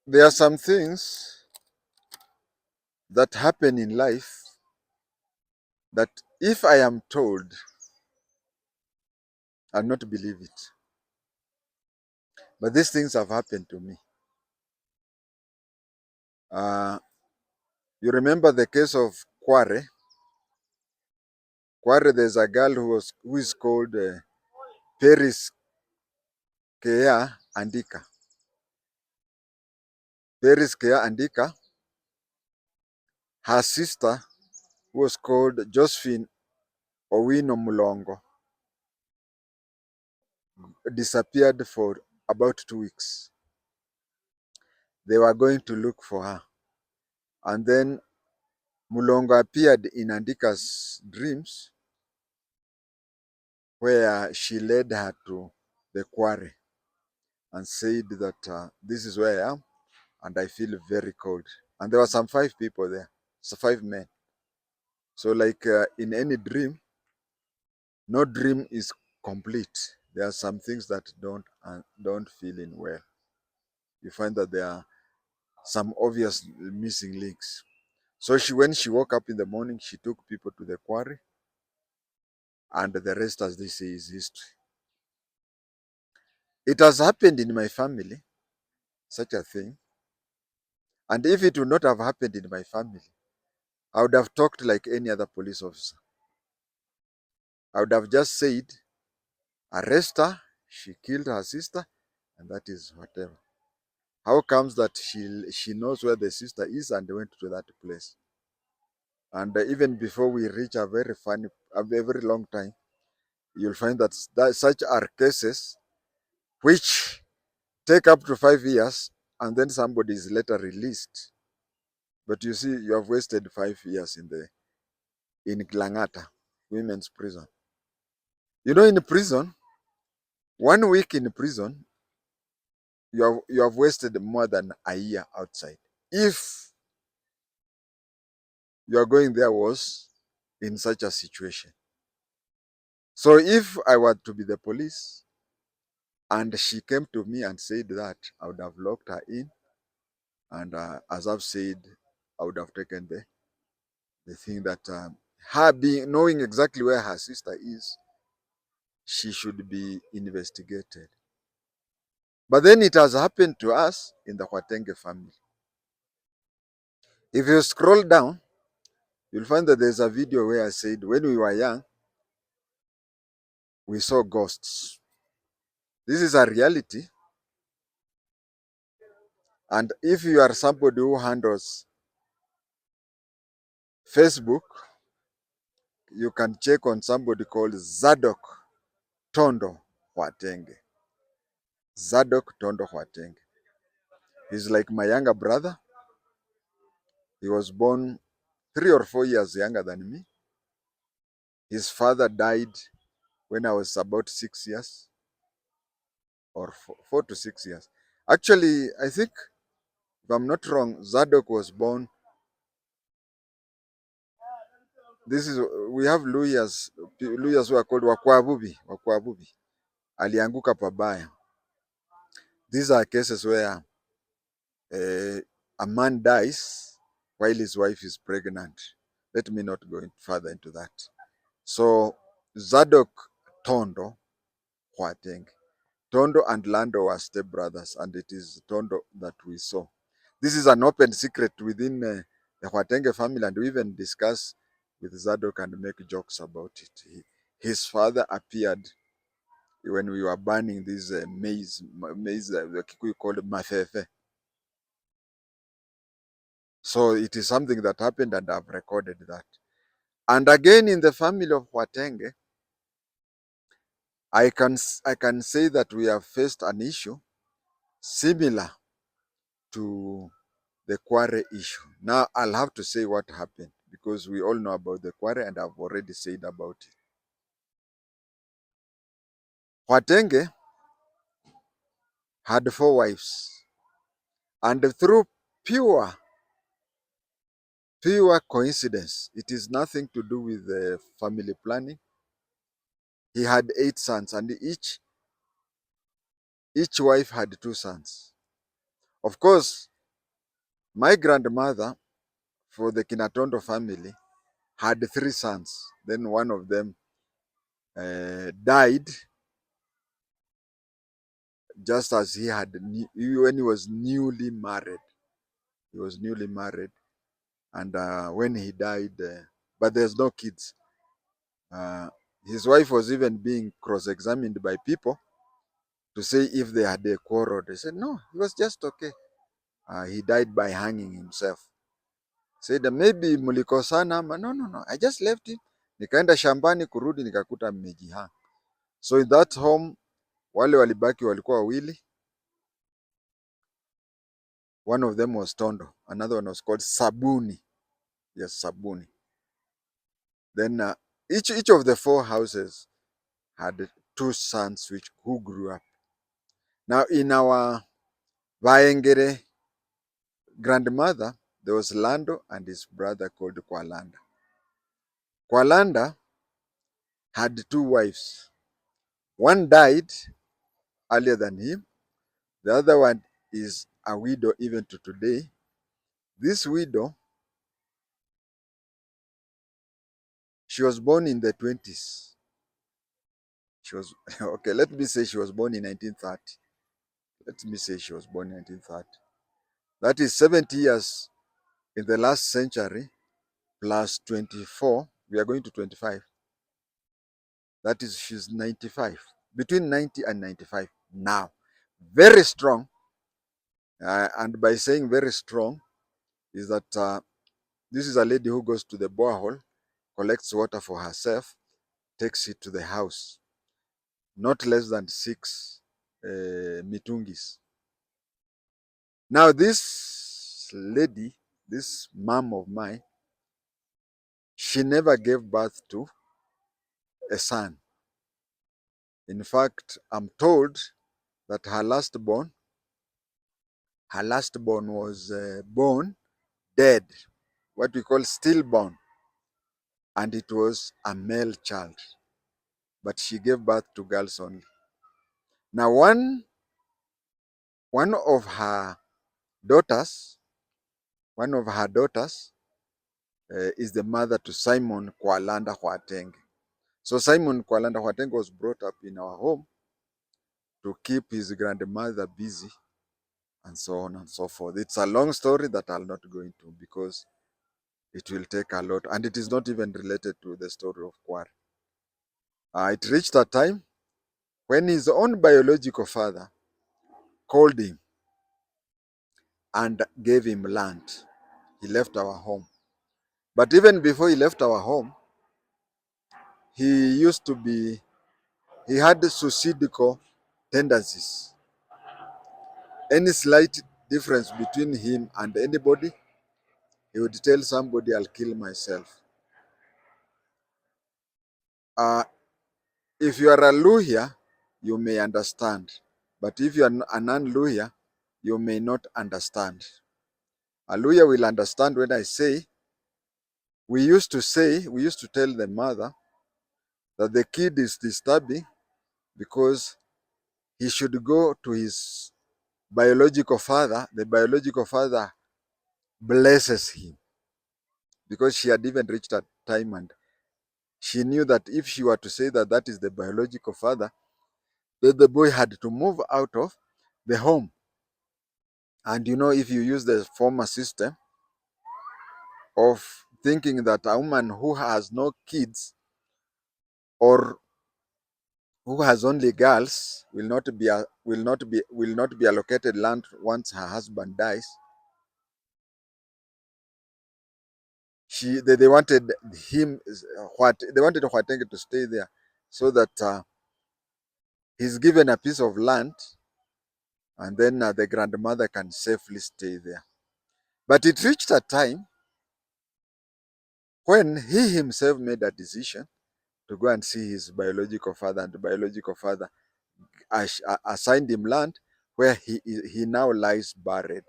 There are some things that happen in life that if I am told, I'll not believe it. But these things have happened to me. Uh, you remember the case of KWARE? KWARE, there's a girl who is called Paris Kea Andika. Paris Kea Andika, her sister, who was called Josephine Owino Mulongo, disappeared for about 2 weeks. They were going to look for her. And then Mulongo appeared in Andika's dreams, where she led her to the quarry and said that this is where I am and I feel very cold. And there were some 5 people there, so 5 men. So like in any dream, no dream is complete. There are some things that don't feel in well. You find that there are some obvious missing links. So when she woke up in the morning, she took people to the quarry, and the rest, as they say, is history. It has happened in my family, such a thing. And if it would not have happened in my family, I would have talked like any other police officer. I would have just said, arrest her, she killed her sister, and that is whatever. How comes that she knows where the sister is and went to that place? And even before we reach a very long time, you'll find that such are cases which take up to 5 years, and then somebody is later released. But you see, you have wasted 5 years in Glangata, women's prison. You know, in prison, 1 week in prison, you have wasted more than a year outside. If you are going there was in such a situation. So if I were to be the police and she came to me and said that, I would have locked her in, and as I've said, I would have taken the thing that her being knowing exactly where her sister is, she should be investigated. But then it has happened to us in the KWATENGE family. If you scroll down, you'll find that there's a video where I said when we were young, we saw ghosts. This is a reality. And if you are somebody who handles Facebook, you can check on somebody called Zadok Tondo KWATENGE. Zadok Tondo KWATENGE. He's like my younger brother. He was born 3 or 4 years younger than me. His father died when I was about 6 years, or 4 to 6 years. Actually, I think, if I'm not wrong, Zadok was born. We have lawyers who are called Wakwabubi. Alianguka pabaya. These are cases where a man dies while his wife is pregnant. Let me not go further into that. So Zadok Tondo KWATENGE. Tondo and Lando were stepbrothers, and it is Tondo that we saw. This is an open secret within the KWATENGE family, and we even discuss with Zadok and make jokes about it. His father appeared when we were burning this maize, the Kikuyu called mafefe. So it is something that happened, and I've recorded that. And again, in the family of KWATENGE, I can say that we have faced an issue similar to the KWARE issue. Now, I'll have to say what happened, because we all know about the KWARE and I've already said about it. KWATENGE had 4 wives, and through pure coincidence, it is nothing to do with the family planning. He had 8 sons, and each wife had 2 sons. Of course, My grandmother, for the Kinatondo family, had 3 sons. Then one of them died just as when he was newly married. He was newly married, and when he died, but there's no kids. Uh, his wife was even being cross-examined by people to say if they had a quarrel. They said no, he was just okay. He died by hanging himself. Said maybe mlikosana, no, I just left him. Nikaenda shambani, kurudi nikakuta mmejihang. So in that home wale walibaki walikuwa wawili. One of them was Tondo, another one was called Sabuni. Yes, Sabuni. Then each of the 4 houses had 2 sons who grew up. Now in our Vaengere grandmother, there was Lando and his brother called Kwalanda. Kwalanda had 2 wives. One died earlier than him. The other one is a widow even to today. This widow, she was born in the 20s. She was, okay, let me say she was born in 1930. Let me say she was born in 1930. That is 70 years in the last century plus 24. We are going to 25. That is, she's 95. Between 90 and 95 now. Very strong. And by saying very strong, is that this is a lady who goes to the borehole, collects water for herself, takes it to the house. Not less than 6 mitungis. Now this lady, this mom of mine, she never gave birth to a son. In fact, I'm told that her last born was born dead, what we call stillborn, and it was a male child. But she gave birth to girls only. Now one of her daughters, is the mother to Simon Kwalanda JI-TENGE. So Simon Kwalanda JI-TENGE was brought up in our home to keep his grandmother busy and so on and so forth. It's a long story that I'll not go into because it will take a lot, and it is not even related to the story of KWARE. It reached a time when his own biological father called him and gave him land. He left our home. But even before he left our home, he had suicidal tendencies. Any slight difference between him and anybody, he would tell somebody, I'll kill myself. If you are a Luhya, you may understand. But if you are a non-Luhya, you may not understand. A Luhya will understand when I say, we used to tell the mother that the kid is disturbing because he should go to his biological father. The biological father blesses him because she had even reached a time and she knew that if she were to say that that is the biological father, then the boy had to move out of the home. And you know, if you use the former system of thinking that a woman who has no kids or who has only girls will not be allocated land once her husband dies. They wanted him they wanted Huatenge to stay there so that he's given a piece of land and then the grandmother can safely stay there. But it reached a time when he himself made a decision to go and see his biological father, and the biological father assigned him land where he now lies buried.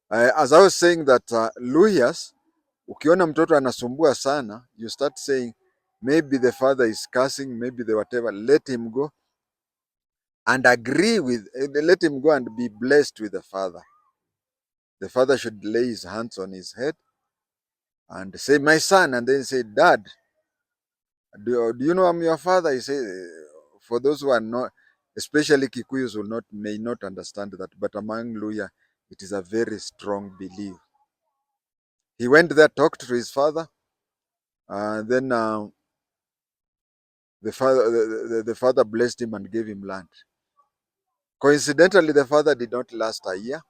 As I was saying that Luhyas, ukiona mtoto anasumbua sana, you start saying maybe the father is cursing, maybe the whatever, let him go and let him go and be blessed with the father. the father should lay his hands on his head and say, my son, and then say, Dad, do you know I'm your father? He say, for those who are not, especially Kikuyus may not understand that, but among Luya, it is a very strong belief. He went there, talked to his father, and then the father blessed him and gave him land. Coincidentally, the father did not last a year.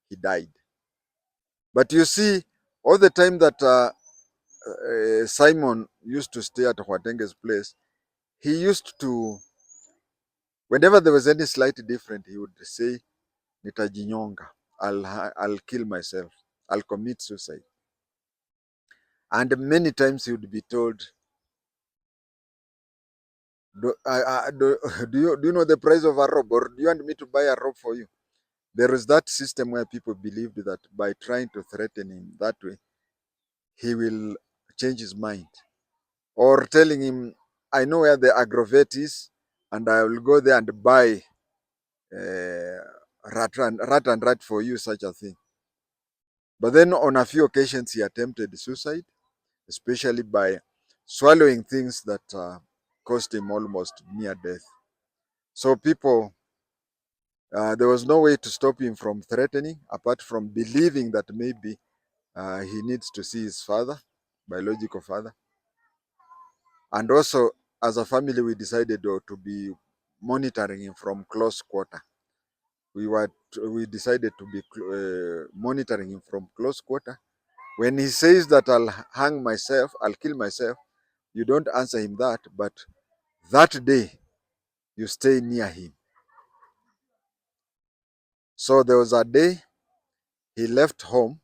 He died. But you see, all the time that Simon used to stay at Huatenge's place, he used to, whenever there was any slight difference, he would say, Nitajinyonga, I'll kill myself, I'll commit suicide. And many times he would be told, do you know the price of a rope, or do you want me to buy a rope for you? There is that system where people believed that by trying to threaten him that way, he will change his mind. Or telling him, I know where the aggrovate is, and I will go there and buy rat for you, such a thing. But then on a few occasions, he attempted suicide, especially by swallowing things that cost him almost near death. So people, there was no way to stop him from threatening, apart from believing that maybe he needs to see his father, biological father. And also, as a family, we decided to be monitoring him from close quarter. We decided to be monitoring him from close quarter. When he says that I'll hang myself, I'll kill myself, you don't answer him that, but that day you stay near him. So there was a day he left home,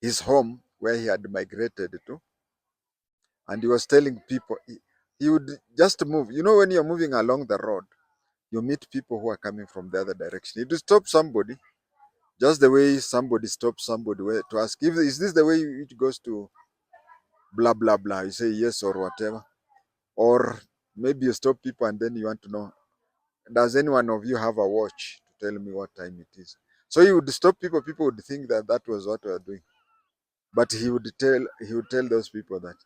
his home where he had migrated to, and he was telling people he would just move. You know, when you're moving along the road, you meet people who are coming from the other direction. He would stop somebody, just the way somebody stops somebody to ask, is this the way it goes to blah, blah, blah? You say yes or whatever. Or maybe you stop people and then you want to know, does any one of you have a watch to tell me what time it is? So he would stop people. People would think that that was what we are doing. But he would tell those people that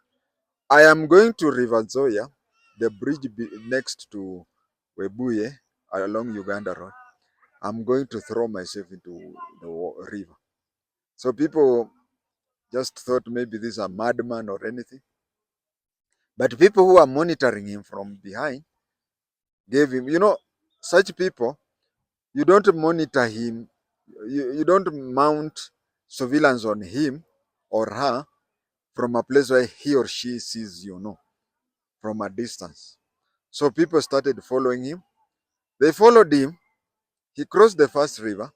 I am going to River Zoya, the bridge next to Webuye along Uganda Road. I'm going to throw myself into the river. So people just thought maybe this is a madman or anything. But people who are monitoring him from behind gave him, such people, you don't monitor him, you don't mount surveillance on him or her from a place where he or she sees from a distance. So people started following him. They followed him. He crossed the first river,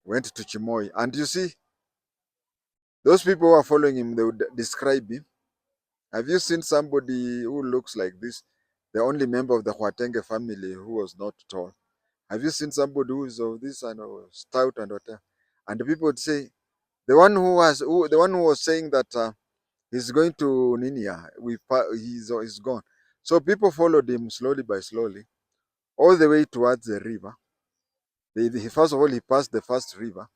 went to Chimoi. And you see, those people who are following him, they would describe him. Have you seen somebody who looks like this? The only member of the Huatenge family who was not tall. Have you seen somebody who is of this and stout and whatever? And the people would say, the one who was saying that he's going to Ninia, he's gone. So people followed him slowly by slowly, all the way towards the river. First of all, he passed the first river,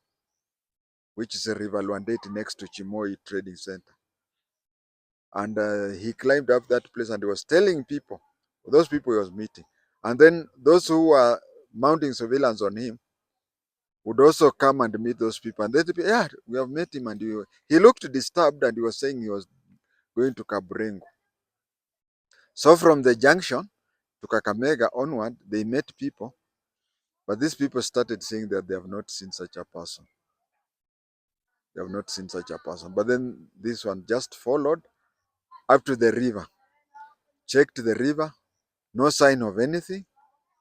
which is a river Luandeti next to Chimoi Trading Center. And he climbed up that place and he was telling people, those people he was meeting. And then those who were mounting surveillance on him would also come and meet those people. And they'd be, yeah, we have met him. And he looked disturbed and he was saying he was going to Kabrengo. So from the junction to Kakamega onward, they met people. But these people started saying that they have not seen such a person. They have not seen such a person. But then this one just followed up to the river, checked the river, no sign of anything,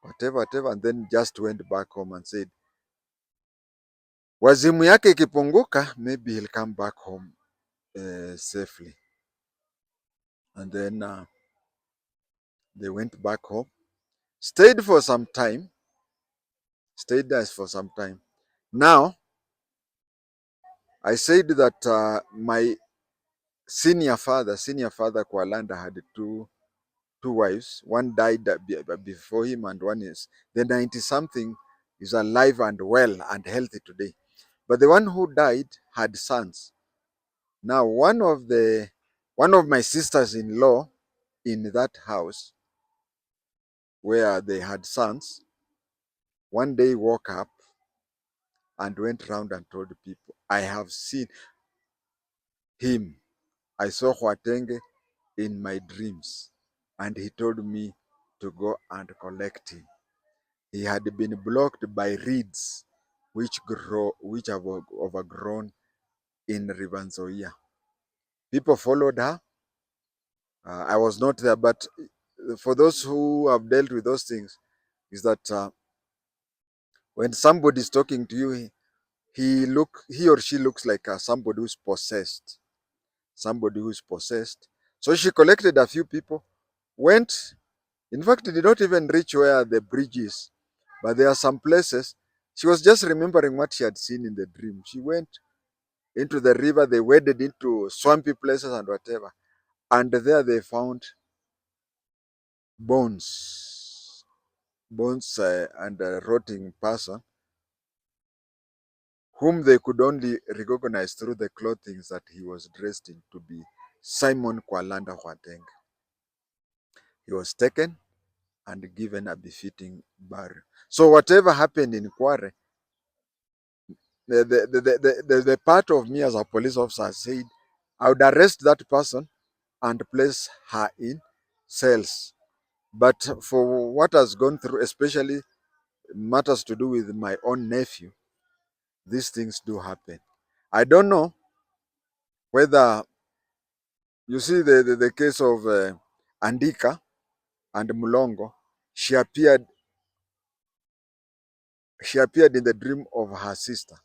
whatever, and then just went back home and said, wazimu yake ikipunguka, maybe he'll come back home safely. And then they went back home, stayed there for some time. Now, I said that my senior father Kwalanda had two wives. One died before him, and one is the 90-something is alive and well and healthy today. But the one who died had sons. Now, one of my sisters-in-law in that house where they had sons, one day woke up and went round and told people, I have seen him. I saw JI-TENGE in my dreams, and he told me to go and collect him. He had been blocked by reeds which have overgrown in River Nzoia. People followed her. I was not there, but for those who have dealt with those things, is that when somebody is talking to you, he or she looks like somebody who's possessed. Somebody who's possessed. So she collected a few people, went. In fact, did not even reach where the bridge is, but there are some places. She was just remembering what she had seen in the dream. She went into the river. They waded into swampy places and whatever, and there they found bones, and a rotting person whom they could only recognize through the clothing that he was dressed in to be Simon Kwalanda JI-TENGE. He was taken and given a befitting burial. So whatever happened in KWARE, the part of me as a police officer said, I would arrest that person and place her in cells. But for what has gone through, especially matters to do with my own nephew, these things do happen. I don't know whether you see the case of Andika and Mulongo. She appeared in the dream of her sister.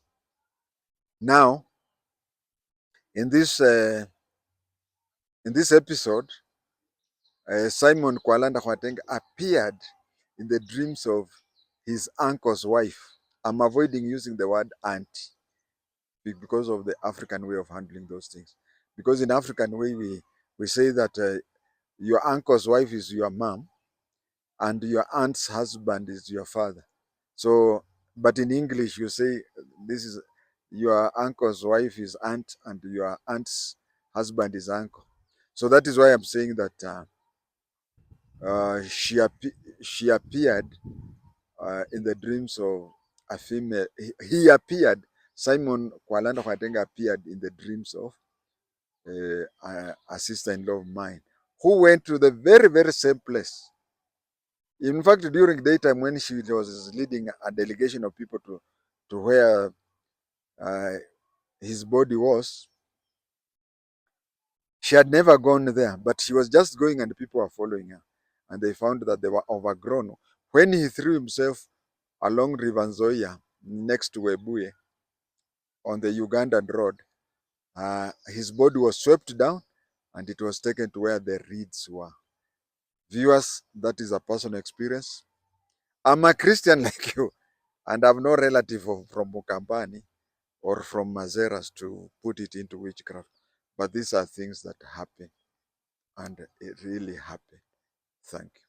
Now, in this episode, Simon Kwalanda JI-TENGE appeared in the dreams of his uncle's wife. I'm avoiding using the word auntie because of the African way of handling those things. Because in African way, we say that your uncle's wife is your mom and your aunt's husband is your father. So, but in English, you say this is your uncle's wife is aunt and your aunt's husband is uncle. So that is why I'm saying that she appeared in the dreams of a female. He appeared, Simon Kwalanda JI-TENGE appeared in the dreams of a sister-in-law of mine who went to the very, very same place. In fact, during daytime when she was leading a delegation of people to where uh, his body was, she had never gone there, but she was just going and people were following her. And they found that they were overgrown. When he threw himself along River Nzoia next to Webuye on the Ugandan road, his body was swept down and it was taken to where the reeds were. Viewers, that is a personal experience. I'm a Christian like you, and I have no relative from Mukambani or from Mazeras to put it into witchcraft. But these are things that happen, and it really happened. Thank you.